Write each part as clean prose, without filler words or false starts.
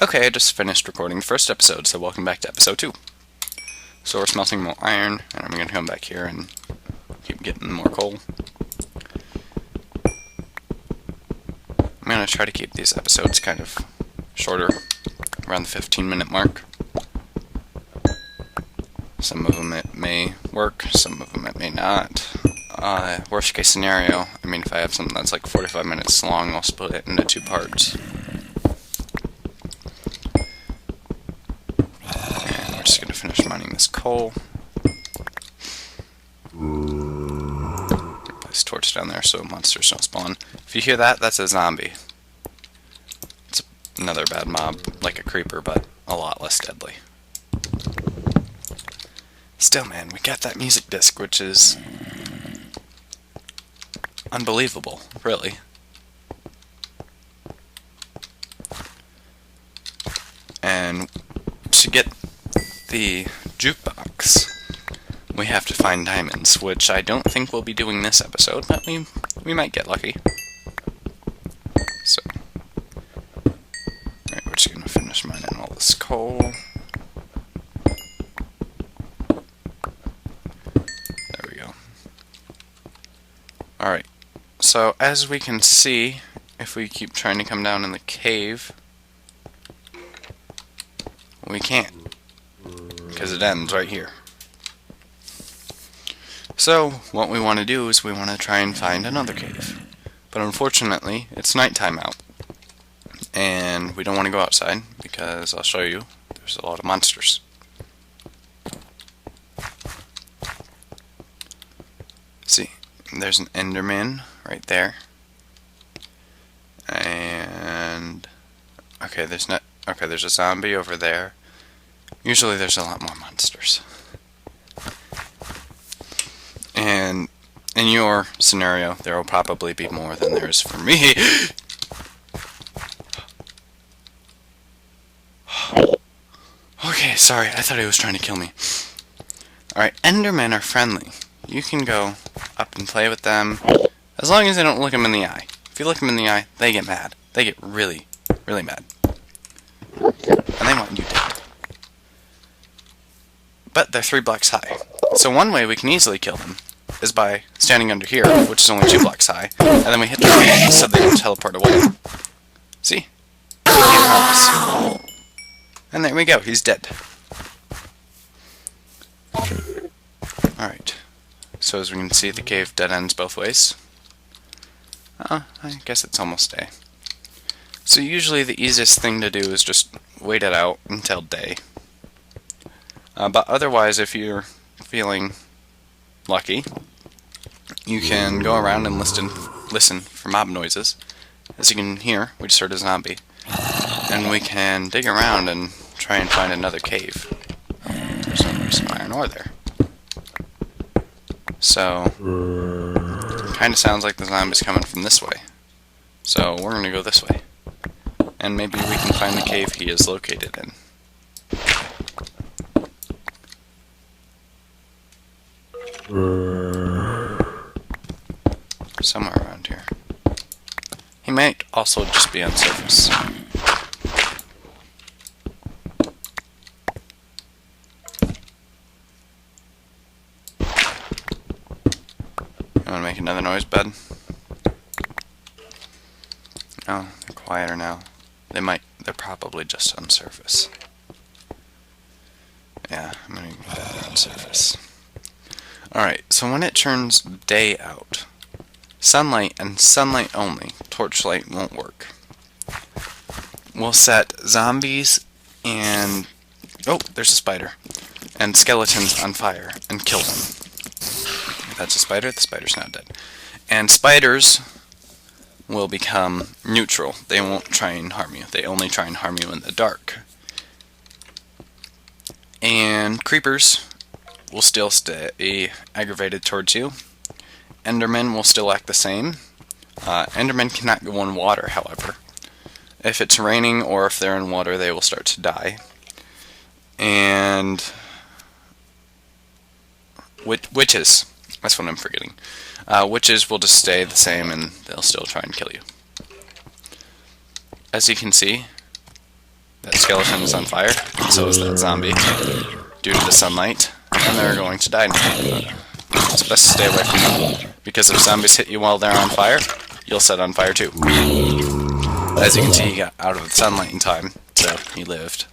Okay, I just finished recording the first episode, so welcome back to episode 2. So we're smelting more iron, and I'm going to come back here and keep getting more coal. I'm going to try to keep these episodes kind of shorter, around the 15-minute mark. Some of them it may work, some of them it may not. Worst case scenario, I mean if I have something that's like 45 minutes long, I'll split it into 2 parts. And we're just going to finish mining this coal. Place torch down there so monsters don't spawn. If you hear that, that's a zombie. It's another bad mob, like a creeper, but a lot less deadly. Still, man, we got that music disc, which is unbelievable, really. And to get the jukebox, we have to find diamonds, which I don't think we'll be doing this episode, but we might get lucky. So, alright, we're just gonna finish mining all this coal. There we go. Alright, so as we can see, if we keep trying to come down in the cave, we can't, because it ends right here. So, what we want to do is we want to try and find another cave. But unfortunately, it's nighttime out. And we don't want to go outside, because I'll show you, there's a lot of monsters. See, there's an Enderman right there. And there's a zombie over there. Usually there's a lot more monsters. And in your scenario, there will probably be more than there is for me. Okay, sorry, I thought he was trying to kill me. Alright, Endermen are friendly. You can go up and play with them, as long as they don't look them in the eye. If you look them in the eye, they get mad. They get really, really mad. And they want you dead. But they're 3 blocks high. So one way we can easily kill them is by standing under here, which is only 2 blocks high, and then we hit the tree so they don't teleport away. See? He can't harm us. And there we go, he's dead. Alright. So as we can see, the cave dead ends both ways. I guess it's almost day. So usually the easiest thing to do is just wait it out until day. But otherwise, if you're feeling lucky, you can go around and listen for mob noises. As you can hear, we just heard a zombie. And we can dig around and try and find another cave. There's some iron ore there. So, kind of sounds like the zombie's coming from this way. So, we're going to go this way. And maybe we can find the cave he is located in. Somewhere around here. He might also just be on surface. You want to make another noise, bud? Oh, they're quieter now. They're probably just on surface. Yeah, I'm gonna get that on surface. Alright, so when it turns day out, sunlight and sunlight only, torchlight won't work. We'll set zombies and... oh, there's a spider. And skeletons on fire and kill them. If that's a spider, the spider's now dead. And spiders will become neutral. They won't try and harm you. They only try and harm you in the dark. And creepers will still stay aggravated towards you. Endermen will still act the same. Endermen cannot go in water, however. If it's raining or if they're in water, they will start to die. And witches, that's what I'm forgetting. Witches will just stay the same and they'll still try and kill you. As you can see, that skeleton is on fire, and so is that zombie, due to the sunlight, and they're going to die now. It's best to stay away from them, because if zombies hit you while they're on fire, you'll set on fire too. As you can see, he got out of the sunlight in time, so he lived.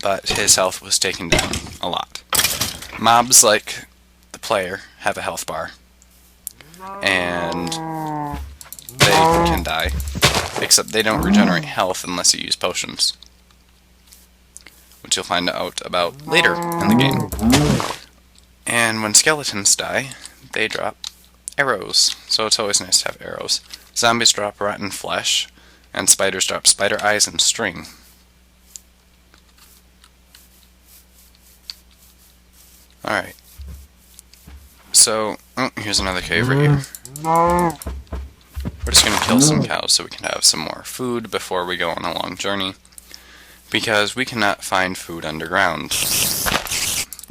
But his health was taken down a lot. Mobs, like the player, have a health bar, and they can die, except they don't regenerate health unless you use potions, which you'll find out about later in the game. And when skeletons die, they drop arrows, so it's always nice to have arrows. Zombies drop rotten flesh, and spiders drop spider eyes and string. Alright. So, oh, here's another cave right here. We're just going to kill some cows so we can have some more food before we go on a long journey, because we cannot find food underground,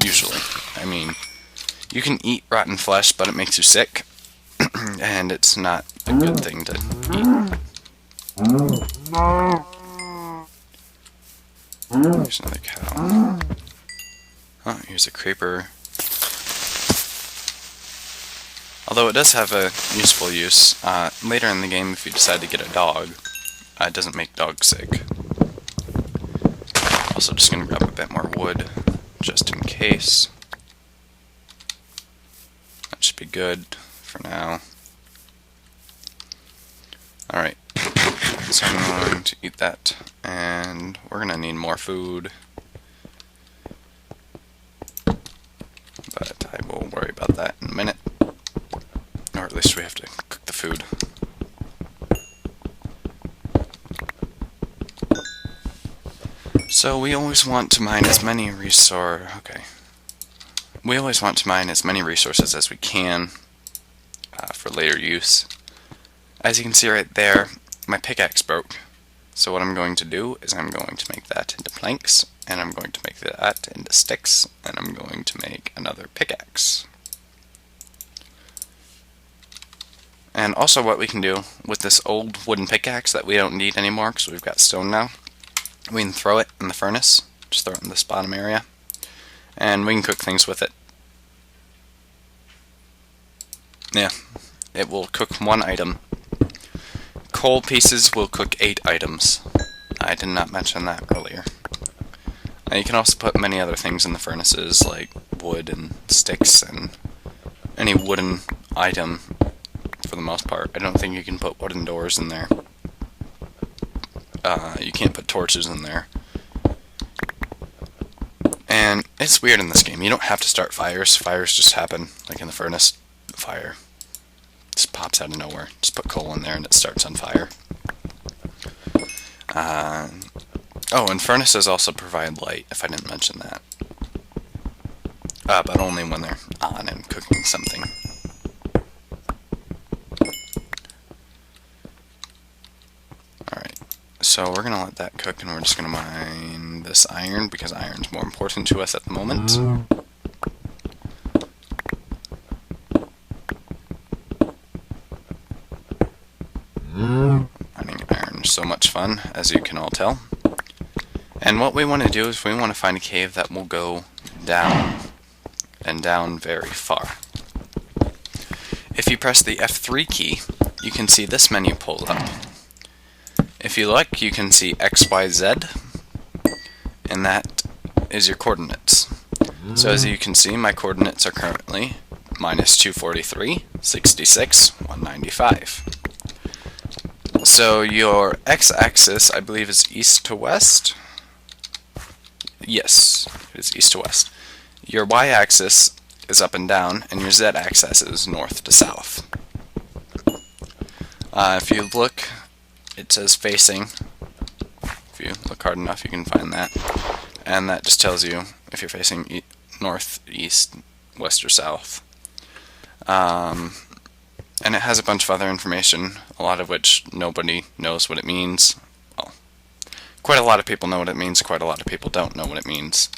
usually. I mean, you can eat rotten flesh, but it makes you sick, and it's not a good thing to eat. Here's another cow. Oh, here's a creeper. Although it does have a useful use. Later in the game, if you decide to get a dog, it doesn't make dogs sick. Also, just going to grab a bit more wood, just in case. That should be good for now. Alright, so I'm going to eat that, and we're going to need more food. But I will worry about that in a minute. Or at least we have to cook the food. So we always want to mine as many We always want to mine as many resources as we can for later use. As you can see right there, my pickaxe broke. So what I'm going to do is I'm going to make that into planks, and I'm going to make that into sticks, and I'm going to make another pickaxe. And also what we can do with this old wooden pickaxe that we don't need anymore because we've got stone now, we can throw it in the furnace, just throw it in this bottom area, and we can cook things with it. Yeah, it will cook one item. Coal pieces will cook 8 items. I did not mention that earlier. You can also put many other things in the furnaces, like wood and sticks and any wooden item for the most part. I don't think you can put wooden doors in there. You can't put torches in there. And it's weird in this game. You don't have to start fires. Fires just happen, like in the furnace. Fire just pops out of nowhere. Just put coal in there and it starts on fire. Oh, and furnaces also provide light, if I didn't mention that. But only when they're on and cooking something. Alright, so we're going to let that cook, and we're just going to mine this iron, because iron's more important to us at the moment. Mining iron is so much fun, as you can all tell. And what we want to do is we want to find a cave that will go down, and down very far. If you press the F3 key, you can see this menu pull up. If you look, you can see X, Y, Z, and that is your coordinates. So as you can see, my coordinates are currently minus 243, 66, 195. So your x-axis, I believe, is east to west. Yes, it is east to west. Your y-axis is up and down, and your z-axis is north to south. If you look, it says facing. If you look hard enough, you can find that. And that just tells you if you're facing north, east, west, or south. And it has a bunch of other information, a lot of which nobody knows what it means. Well, quite a lot of people know what it means, quite a lot of people don't know what it means.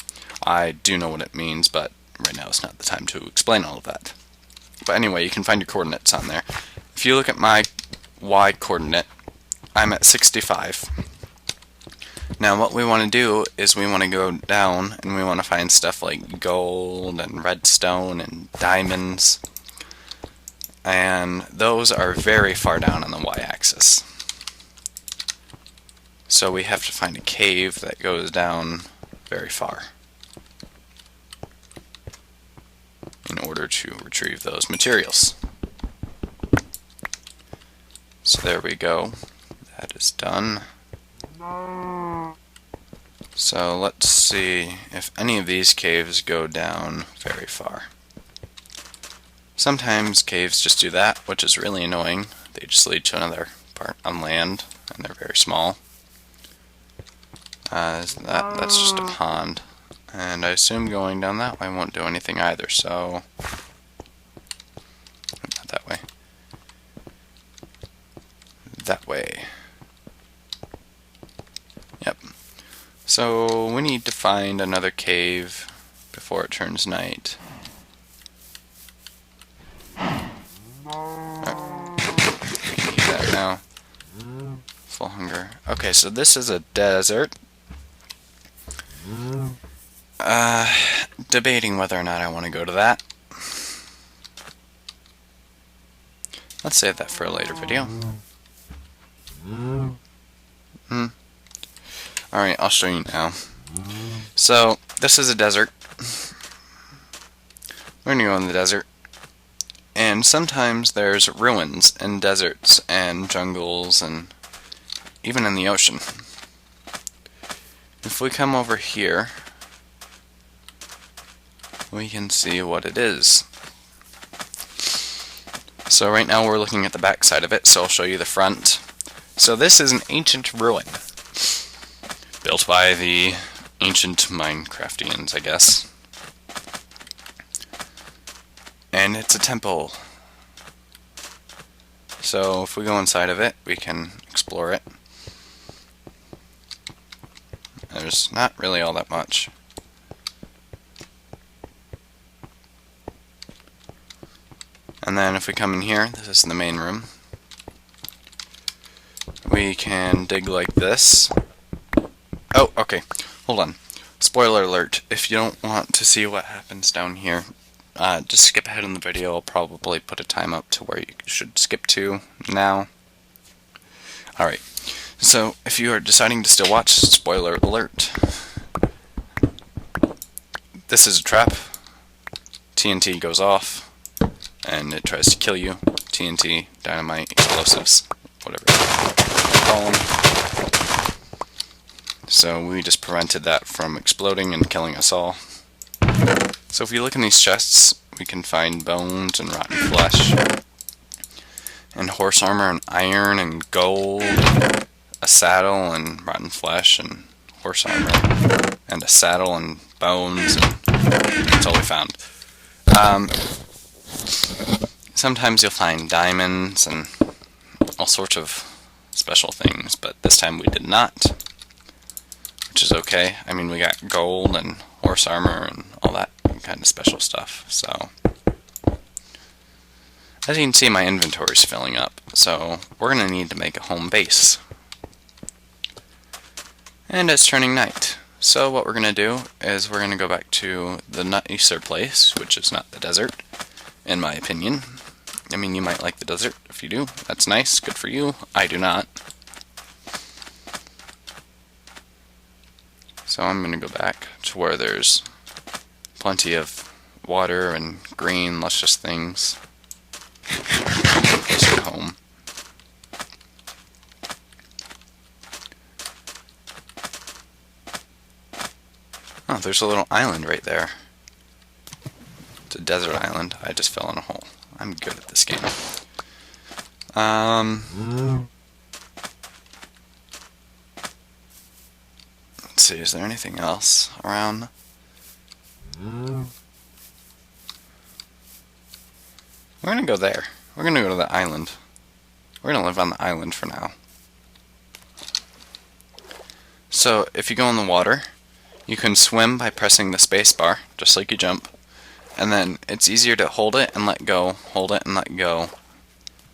I do know what it means, but right now is not the time to explain all of that. But anyway, you can find your coordinates on there. If you look at my y coordinate, I'm at 65. Now what we want to do is we want to go down and we want to find stuff like gold and redstone and diamonds. And those are very far down on the y-axis. So we have to find a cave that goes down very far in order to retrieve those materials. So there we go. That is done. So let's see if any of these caves go down very far. Sometimes caves just do that, which is really annoying. They just lead to another part on land, and they're very small. That's just a pond. And I assume going down that way won't do anything either, so... Not that way. That way. Yep. So we need to find another cave before it turns night. Eat that now. Full hunger. Okay, so this is a desert. Debating whether or not I want to go to that. Let's save that for a later video. Alright, I'll show you now. So, this is a desert. We're gonna go in the desert. And sometimes there's ruins in deserts and jungles and even in the ocean. If we come over here, we can see what it is. So right now we're looking at the back side of it, so I'll show you the front. So this is an ancient ruin, built by the ancient Minecraftians, I guess. And it's a temple. So if we go inside of it, we can explore it. There's not really all that much. And then if we come in here, this is the main room. We can dig like this. Oh, okay. Hold on. Spoiler alert. If you don't want to see what happens down here, just skip ahead in the video. I'll probably put a time up to where you should skip to now. Alright. So, if you are deciding to still watch, spoiler alert. This is a trap. TNT goes off, and it tries to kill you. TNT, dynamite, explosives, whatever you call them. So we just prevented that from exploding and killing us all. So if you look in these chests, we can find bones and rotten flesh, and horse armor and iron and gold, a saddle and rotten flesh and horse armor, and a saddle and bones, and that's all we found. Sometimes you'll find diamonds and all sorts of special things, but this time we did not, which is okay. I mean, we got gold and horse armor and all that kind of special stuff, so... As you can see, my inventory's filling up, so we're going to need to make a home base. And it's turning night. So what we're going to do is we're going to go back to the nicer place, which is not the desert, in my opinion. I mean, you might like the desert. If you do, that's nice. Good for you. I do not. So I'm going to go back to where there's plenty of water and green, luscious things. Closer to home. Oh, there's a little island right there. It's a desert island. I just fell in a hole. I'm good at this game. Let's see, is there anything else around? We're gonna go there. We're gonna go to the island. We're gonna live on the island for now. So, if you go in the water, you can swim by pressing the space bar, just like you jump. And then it's easier to hold it and let go, hold it and let go,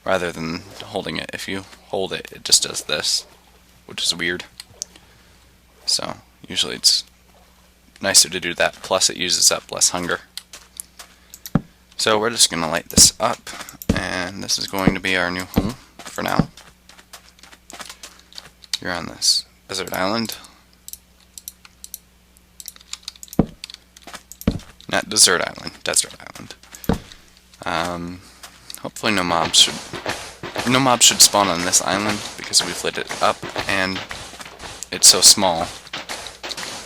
rather than holding it. If you hold it, it just does this, which is weird. So usually it's nicer to do that, plus it uses up less hunger. So we're just going to light this up, and this is going to be our new home for now. You're on this desert island. Not desert island, desert island. Hopefully no mobs should spawn on this island because we've lit it up and it's so small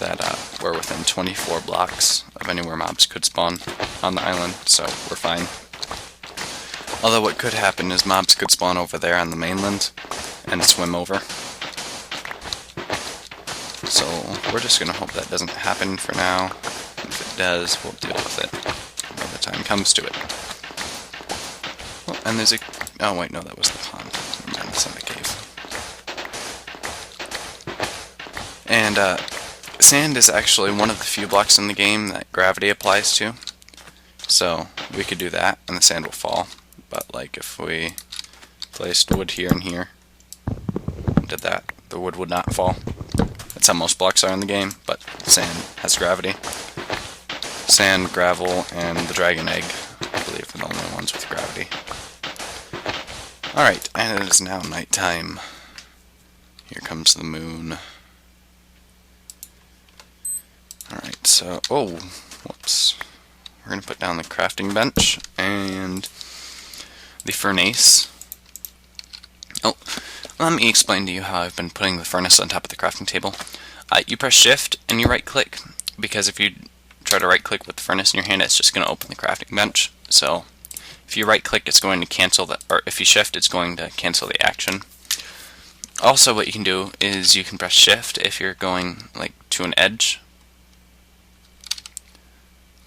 that we're within 24 blocks of anywhere mobs could spawn on the island, so we're fine. Although what could happen is mobs could spawn over there on the mainland and swim over. So we're just going to hope that doesn't happen for now. If it does, we'll deal with it when the time comes to it. Oh, and there's a... oh wait, no, that was the pond. Never mind, that's not a cave. And sand is actually one of the few blocks in the game that gravity applies to. So we could do that and the sand will fall. But like if we placed wood here and here, and did that, the wood would not fall. That's how most blocks are in the game, but sand has gravity. Sand, gravel, and the dragon egg, I believe, are the only ones with gravity. Alright, and it is now nighttime. Here comes the moon. Alright, so, oh, whoops. We're going to put down the crafting bench and the furnace. Oh, let me explain to you how I've been putting the furnace on top of the crafting table. You press shift and you right click, because if you try to right click with the furnace in your hand, it's just going to open the crafting bench. So if you right click, it's going to cancel that, or if you shift, it's going to cancel the action. Also, what you can do is you can press shift if you're going like to an edge,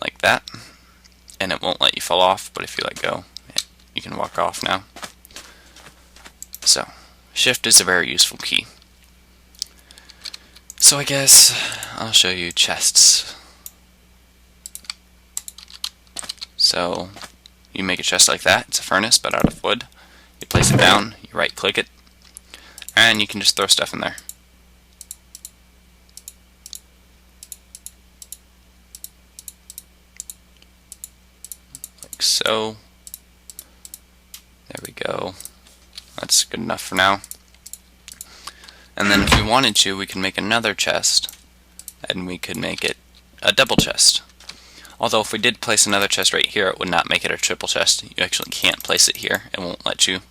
like that, and it won't let you fall off, but if you let go, you can walk off now. So shift is a very useful key. So I guess I'll show you chests. So you make a chest like that. It's a furnace but out of wood. You place it down, you right click it, and you can just throw stuff in there. Like so. There we go. That's good enough for now. And then if we wanted to, we can make another chest, and we could make it a double chest. Although if we did place another chest right here, it would not make it a triple chest. You actually can't place it here. It won't let you,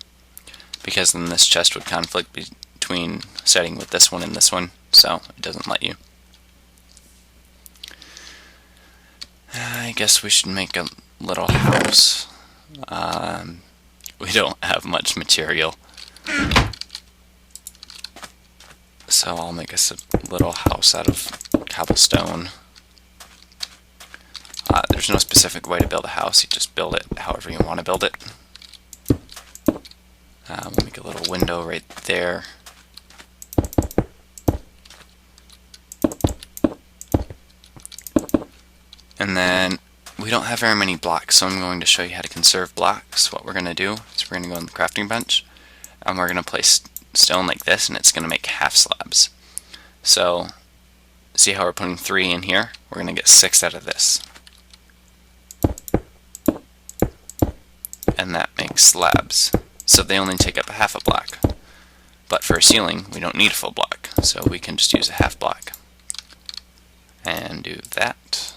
because then this chest would conflict between setting with this one and this one, so it doesn't let you. I guess we should make a little house. We don't have much material, so I'll make us a little house out of cobblestone. There's no specific way to build a house, you just build it however you want to build it. We'll make a little window right there. And then we don't have very many blocks, so I'm going to show you how to conserve blocks. What we're going to do is we're going to go on the crafting bench, and we're going to place stone like this, and it's going to make half slabs. So, see how we're putting 3 in here? We're going to get 6 out of this. And that makes slabs. So they only take up a half a block. But for a ceiling, we don't need a full block, so we can just use a half block. And do that.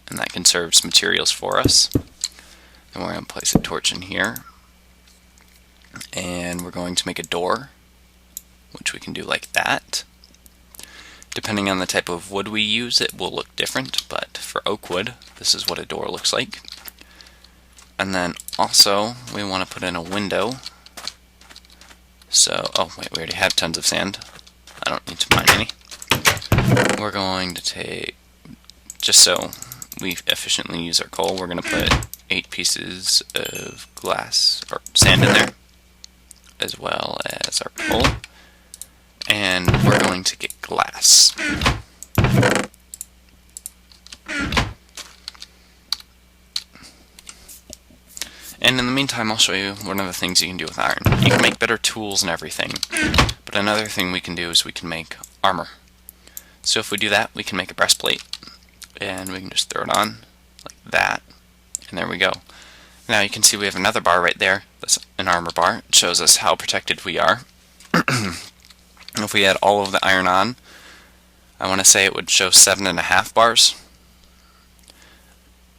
And that conserves materials for us. Then we're going to place a torch in here. And we're going to make a door, which we can do like that. Depending on the type of wood we use, it will look different, but for oak wood, this is what a door looks like. And then also, we want to put in a window. So, oh wait, we already have tons of sand. I don't need to mine any. We're going to take, just so we efficiently use our coal, we're going to put 8 pieces of glass, or sand in there, as well as our coal. And we're going to get glass. And in the meantime, I'll show you one of the things you can do with iron. You can make better tools and everything, but another thing we can do is we can make armor. So if we do that, we can make a breastplate, and we can just throw it on like that, and there we go. Now you can see we have another bar right there. That's an armor bar. It shows us how protected we are. If we had all of the iron on, I want to say it would show 7.5 bars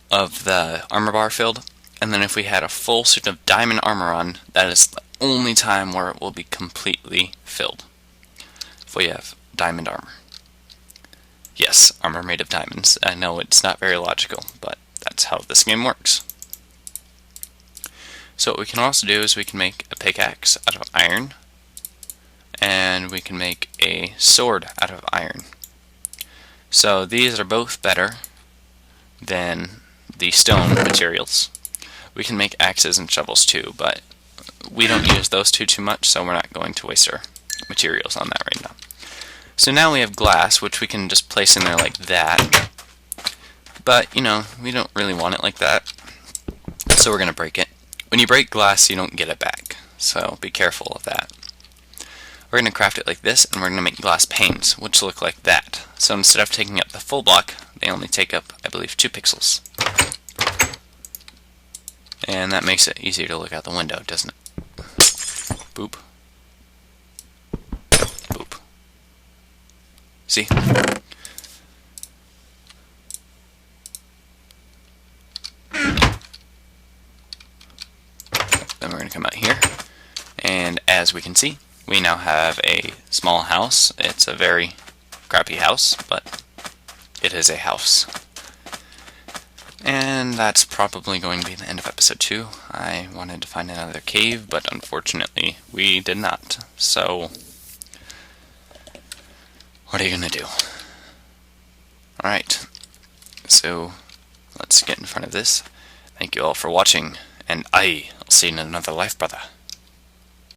of the armor bar filled. And then if we had a full suit of diamond armor on, that is the only time where it will be completely filled. If we have diamond armor. Yes, armor made of diamonds. I know it's not very logical, but that's how this game works. So what we can also do is we can make a pickaxe out of iron, and we can make a sword out of iron. So these are both better than the stone materials. We can make axes and shovels too, but we don't use those two too much, so we're not going to waste our materials on that right now. So now we have glass, which we can just place in there like that. But, you know, we don't really want it like that, so we're going to break it. When you break glass, you don't get it back, so be careful of that. We're going to craft it like this, and we're going to make glass panes, which look like that. So instead of taking up the full block, they only take up, I believe, 2 pixels. And that makes it easier to look out the window, doesn't it? Boop. Boop. See? Then we're going to come out here, and as we can see, we now have a small house. It's a very crappy house, but it is a house. And that's probably going to be the end of episode 2. I wanted to find another cave, but unfortunately we did not. So, what are you going to do? Alright, so let's get in front of this. Thank you all for watching, and I'll see you in another life, brother.